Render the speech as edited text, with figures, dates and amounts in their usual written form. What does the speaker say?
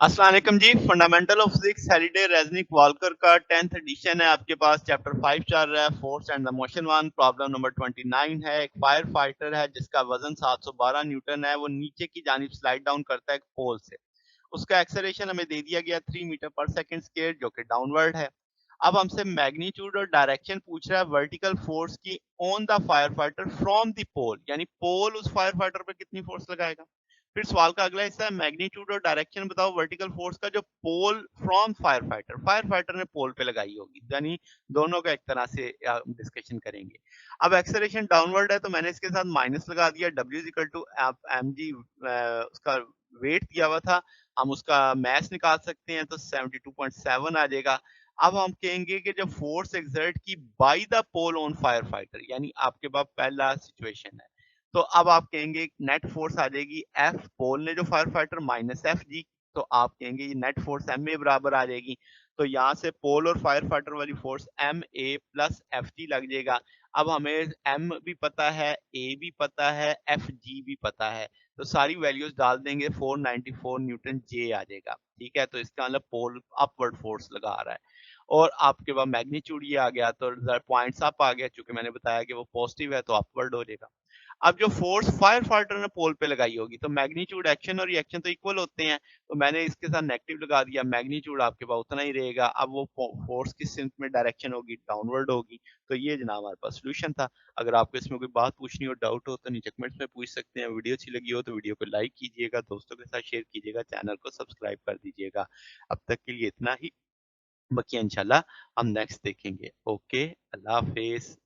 अस्सलाम वालेकुम जी। Fundamental of physics Halliday Resnick Walker का 10th एडिशन है आपके पास। चैप्टर 5 चल रहा है, force and the motion one. Problem number 29 है। एक फायर फाइटर है जिसका वजन 712 न्यूटन है। वो नीचे की जानिब स्लाइड डाउन करता है एक पोल से। उसका एक्सेलरेशन हमें दे दिया गया 3 मीटर पर सेकंड स्क्वायर, जो कि डाउनवर्ड है। अब हमसे मैग्नीट्यूड और डायरेक्शन पूछ रहा है वर्टिकल फोर्स की on the fire fighter from the pole, यानी पोल उस फायर फाइटर पर कितनी फोर्स लगाएगा। फिर सवाल का अगला हिस्सा है मैग्नीट्यूड और डायरेक्शन बताओ वर्टिकल फोर्स का जो पोल फ्रॉम फायर फाइटर ने पोल पे लगाई होगी, यानी दोनों का एक तरह से डिस्कशन करेंगे। अब एक्सेलरेशन डाउनवर्ड है तो मैंने इसके साथ माइनस लगा दिया। W is equal to M G, उसका वेट दिया हुआ था, हम उसका मैस निकाल सकते हैं तो 72.7 आ जाएगा। अब हम कहेंगे कि जब फोर्स एक्सर्ट की by the pole on fire fighter, यानी आपके पास पहला सिचुएशन है, तो अब आप कहेंगे नेट फोर्स आ जाएगी एफ पोल ने जो fire fighter minus F G, तो आप कहेंगे ये नेट फोर्स एम ए बराबर आ जाएगी। तो यहाँ से पोल और फायर फाइटर वाली force M A plus F G लग जाएगा। अब हमें एम भी पता है, ए भी पता है, एफ जी भी पता है, तो सारी वैल्यूज डाल देंगे, 494 न्यूटन जे आ जाएगा। ठीक है, तो इसका मतलब पोल अपवर्ड फोर्स लगा रहा है। और आपके पास मैग्नीट्यूड ये आ गया तो पॉइंट्स अप आ गया, चूंकि मैंने बताया कि वो पॉजिटिव है तो अपवर्ड हो जाएगा। अब जो फोर्स फायर फाइटर ने पोल पे लगाई होगी, तो मैग्नीट्यूड एक्शन और रिएक्शन तो इक्वल होते हैं, तो मैंने इसके साथ नेगेटिव लगा दिया। मैग्नीट्यूड आपके पास उतना ही रहेगा। अब वो फोर्स किस में डायरेक्शन होगी, डाउनवर्ड होगी। तो ये जनाब हमारे पास सोल्यूशन था। अगर आपको इसमें कोई बात पूछनी हो, डाउट हो, तो नीचे कमेंट्स में पूछ सकते हैं। वीडियो अच्छी लगी हो तो वीडियो को लाइक कीजिएगा, दोस्तों के साथ शेयर कीजिएगा, चैनल को सब्सक्राइब कर दीजिएगा। अब तक के लिए इतना ही, बाकी इंशाल्लाह हम नेक्स्ट देखेंगे। ओके, अल्लाह हाफिज।